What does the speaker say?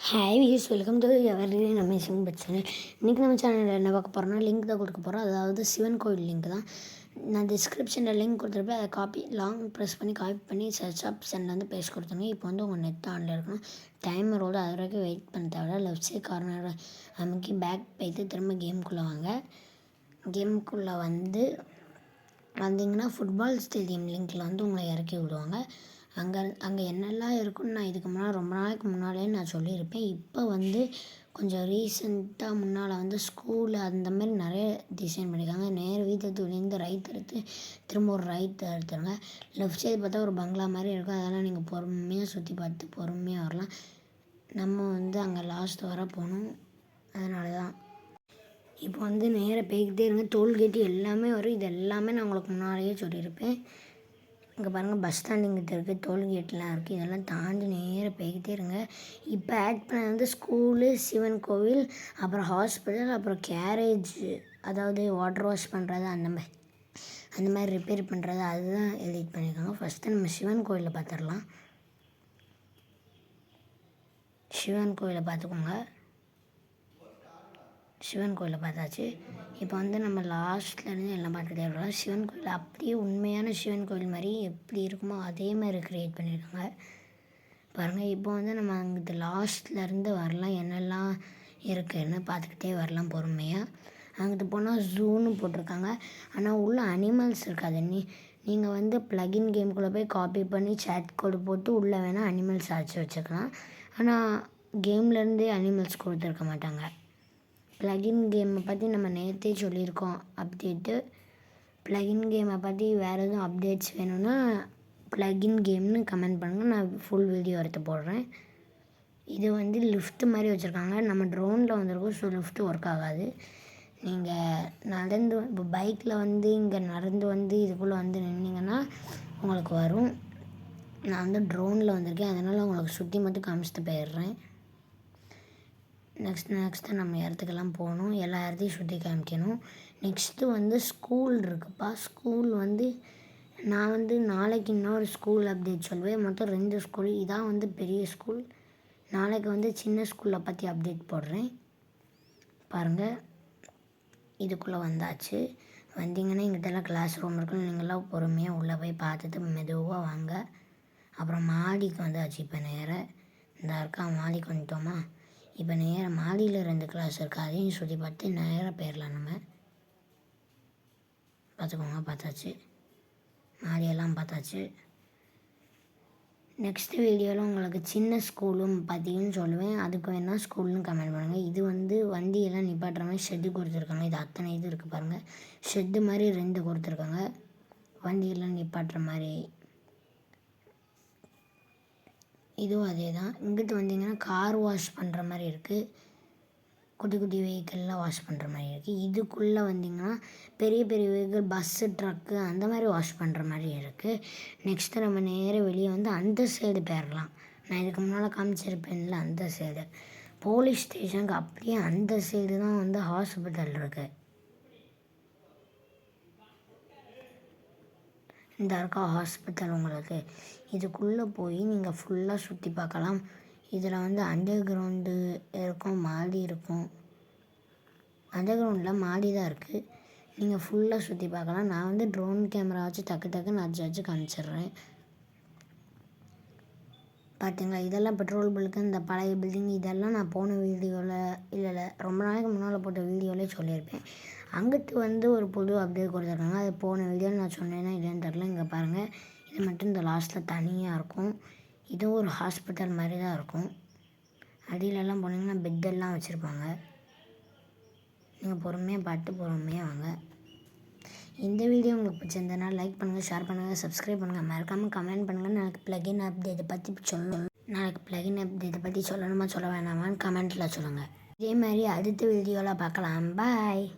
Hi வீஸ் welcome to evergreen amazing pet channel. இன்றைக்கி நம்ம சேனலில் என்ன பார்க்க போகிறோம்னா லிங்க் தான் கொடுக்க போகிறோம். அதாவது சிவன் கோயில் லிங்க் தான். நான் டிஸ்கிரிப்ஷனில் லிங்க் கொடுத்துருப்பேன். அதை காப்பி லாங் ப்ரெஸ் பண்ணி சர்ச் ஆப்ஷனில் வந்து பேஸ்ட் கொடுத்துருங்க. இப்போ வந்து உங்கள் நெட் ஆனில் இருக்கணும். டைமரோட அது வரைக்கும் வெயிட் பண்ண தேவை. லெஃப்ட் சைட் கார்னர் அமைக்கி பேக் போய்த்து திரும்ப கேமுக்குள்ளே வாங்க. கேமுக்குள்ளே வந்தீங்கன்னா ஃபுட்பால் ஸ்டேடியம் லிங்க்கில் வந்து உங்களை இறக்கி விடுவாங்க. அங்கே என்னெல்லாம் இருக்குன்னு நான் இதுக்கு முன்னாடி ரொம்ப நாளைக்கு முன்னாடியே நான் சொல்லியிருப்பேன். இப்போ வந்து கொஞ்சம் ரீசெண்டாக முன்னால் வந்து ஸ்கூலு அந்த மாதிரி நிறைய டிசைன் பண்ணியிருக்காங்க. நேர் வீட்டத்துலேருந்து ரைட் எடுத்து திரும்ப ஒரு ரைட் எடுத்துருங்க. லெஃப்ட் சைடு பார்த்தா ஒரு பங்களா மாதிரி இருக்கும். அதெல்லாம் நீங்கள் பொறுமையாக சுற்றி பார்த்து பொறுமையாக வரலாம். நம்ம வந்து அங்கே லாஸ்ட் வர போகணும். அதனால தான் இப்போ வந்து நேராக போய்கிட்டே இருங்க. டோல்கேட்டு எல்லாமே வரும். இது எல்லாமே நான் உங்களுக்கு முன்னாடியே சொல்லியிருப்பேன். இங்கே பாருங்கள், பஸ் ஸ்டாண்டிங்கிட்ட இருக்குது, டோல்கேட்லாம் இருக்குது. இதெல்லாம் தாண்டி நேராக போய்கிட்டே இருங்க. இப்போ ஆட் பண்ண வந்து ஸ்கூலு, சிவன் கோவில், அப்புறம் ஹாஸ்பிட்டல், அப்புறம் கேரேஜ், அதாவது வாட்டர் வாஷ் பண்ணுறது அந்த மாதிரி ரிப்பேர் பண்ணுறது அதுதான் எடிட் பண்ணியிருக்காங்க. ஃபஸ்ட்டு நம்ம சிவன் கோயிலை பார்த்துடலாம். சிவன் கோயிலை பார்த்துக்கோங்க. சிவன் கோயிலை பார்த்தாச்சு. இப்போ வந்து நம்ம லாஸ்ட்லேருந்து எல்லாம் பார்த்துட்டே இருக்கலாம். சிவன் கோயில் அப்படியே உண்மையான சிவன் கோயில் மாதிரி எப்படி இருக்குமோ அதே மாதிரி க்ரியேட் பண்ணியிருக்காங்க பாருங்கள். இப்போ வந்து நம்ம அங்கிட்டு லாஸ்ட்லேருந்து வரலாம். என்னெல்லாம் இருக்குதுன்னு பார்த்துக்கிட்டே வரலாம் பொறுமையாக. அங்கிட்டு போனால் ஜூன்னு போட்டிருக்காங்க. ஆனால் உள்ள அனிமல்ஸ் இருக்காது. நீங்கள் வந்து ப்ளகின் கேமுக்குள்ளே போய் காப்பி பண்ணி சேட் கோடு போட்டு உள்ளே வேணால் அனிமல்ஸ் அழைச்சி வச்சுக்கலாம். ஆனால் கேம்லேருந்தே அனிமல்ஸ் கொடுத்துருக்க மாட்டாங்க. ப்ளகின் கேமை பற்றி நம்ம நேற்றே சொல்லியிருக்கோம் அப்டேட்டு. ப்ளகின் கேமை பற்றி வேறு எதுவும் அப்டேட்ஸ் வேணும்னா ப்ளகின் கேம்னு கமெண்ட் பண்ணுங்கள். நான் ஃபுல் வீடியோ எடுத்து போடுறேன். இது வந்து லிஃப்ட்டு மாதிரி வச்சுருக்காங்க. நம்ம ட்ரோனில் வந்திருக்கோம். ஸோ லிஃப்ட்டு ஒர்க் ஆகாது. நீங்கள் இப்போ பைக்கில் வந்து இங்கே நடந்து வந்து இதுக்குள்ளே வந்து நின்னீங்கன்னா உங்களுக்கு வரும். நான் வந்து ட்ரோனில் வந்திருக்கேன். அதனால் உங்களுக்கு சுற்றி மட்டும் காமிச்சிட்டு போயிடுறேன். நெக்ஸ்ட்டு நம்ம இடத்துக்கெல்லாம் போகணும். எல்லா இடத்தையும் சுற்றி காமிக்கணும். நெக்ஸ்ட்டு வந்து ஸ்கூல் இருக்குதுப்பா. ஸ்கூல் வந்து நான் வந்து நாளைக்கு இன்னொரு ஸ்கூல் அப்டேட் சொல்லுவேன். மொத்தம் 2 ஸ்கூல். இதான் வந்து பெரிய ஸ்கூல். நாளைக்கு வந்து சின்ன ஸ்கூலை பற்றி அப்டேட் போடுறேன். பாருங்கள், இதுக்குள்ளே வந்தாச்சு. வந்தீங்கன்னா இங்கிட்டலாம் கிளாஸ் ரூம் இருக்குன்னு நீங்களாம் பொறுமையாக உள்ளே போய் பார்த்துட்டு மெதுவாக வாங்க. அப்புறம் மாடிக்கு வந்தாச்சு. இப்போ நேராக இந்த இருக்கா மாடிக்கு வந்துட்டோமா. இப்போ நேராக மாடியில் 2 கிளாஸ் இருக்குது. அதையும் சுற்றி பார்த்து நேராக போயிடலாம். நம்ம பார்த்துக்கோங்க. பார்த்தாச்சு, மாடியெல்லாம் பார்த்தாச்சு. நெக்ஸ்ட்டு வீடியோவில் உங்களுக்கு சின்ன ஸ்கூலும் பற்றியும் சொல்லுவேன். அதுக்கு வேணால் ஸ்கூல்னு கமெண்ட் பண்ணுங்கள். இது வந்து வண்டியெல்லாம் நிப்பாட்டுற மாதிரி ஷெட்டு கொடுத்துருக்காங்க. இது அத்தனை இது இருக்குது பாருங்கள். ஷெட்டு மாதிரி 2 கொடுத்துருக்காங்க. வண்டியெல்லாம் நிப்பாட்டுற மாதிரி இதுவும் அதே தான். இங்கிட்டு வந்தீங்கன்னா கார் வாஷ் பண்ணுற மாதிரி இருக்குது. குட்டி குட்டி வெஹிக்கிள்லாம் வாஷ் பண்ணுற மாதிரி இருக்குது. இதுக்குள்ளே வந்திங்கன்னா பெரிய பெரிய வெஹிக்கிள், பஸ்ஸு, ட்ரக்கு அந்த மாதிரி வாஷ் பண்ணுற மாதிரி இருக்குது. நெக்ஸ்ட்டு நம்ம நேராக வெளியே வந்து அந்த சைடு போயிடலாம். நான் இதுக்கு முன்னால் காமிச்சிருப்பேன்ல, அந்த சைடு போலீஸ் ஸ்டேஷனுக்கு அப்படியே அந்த சைடு தான் வந்து ஹாஸ்பிட்டல் இருக்குது. இந்த இருக்கா ஹாஸ்பிட்டல் உங்களுக்கு. இதுக்குள்ளே போய் நீங்கள் ஃபுல்லாக சுற்றி பார்க்கலாம். இதில் வந்து அண்டர் கிரவுண்டு இருக்கும், மாடி இருக்கும். அண்டர் கிரவுண்டில் மாடி தான் இருக்குது. நீங்கள் ஃபுல்லாக சுற்றி பார்க்கலாம். நான் வந்து ட்ரோன் கேமரா வச்சு டக்குன்னு வச்சு காமிச்சிடுறேன். பார்த்தீங்களா, இதெல்லாம் பெட்ரோல் பல்க்கு, இந்த பழைய பில்டிங், இதெல்லாம் நான் போன வீடியோவில் இல்லை ரொம்ப நாளைக்கு முன்னால் போட்ட வீடியோவிலே சொல்லியிருப்பேன். அங்கிட்டு வந்து ஒரு புது அப்டேட் கொடுத்துருக்காங்க. அது போன வீடியோவில் நான் சொன்னேன்னா இல்லைன்னு தெரில. இங்கே பாருங்கள், இது மட்டும் இந்த லாஸ்ட்டில் தனியாக இருக்கும். இதுவும் ஒரு ஹாஸ்பிட்டல் மாதிரி தான் இருக்கும். அடியிலலாம் போனீங்கன்னா பெட்டெல்லாம் வச்சுருப்பாங்க. நீங்கள் பொறுமையாக பார்த்து பொறுமையாக வாங்க. இந்த வீடியோ உங்களுக்கு பிடிச்சிருந்ததுனால லைக் பண்ணுங்கள், ஷேர் பண்ணுங்கள், சப்ஸ்கிரைப் பண்ணுங்கள். மறக்காமல் கமெண்ட் பண்ணுங்கள். நாளைக்கு ப்ளகின் அப்டேட்டை பற்றி சொல்லணுமா சொல்ல வேணாமான்னு கமெண்ட்டில் சொல்லுங்கள். இதே மாதிரி அடுத்த வீடியோவில் பார்க்கலாம். பாய்.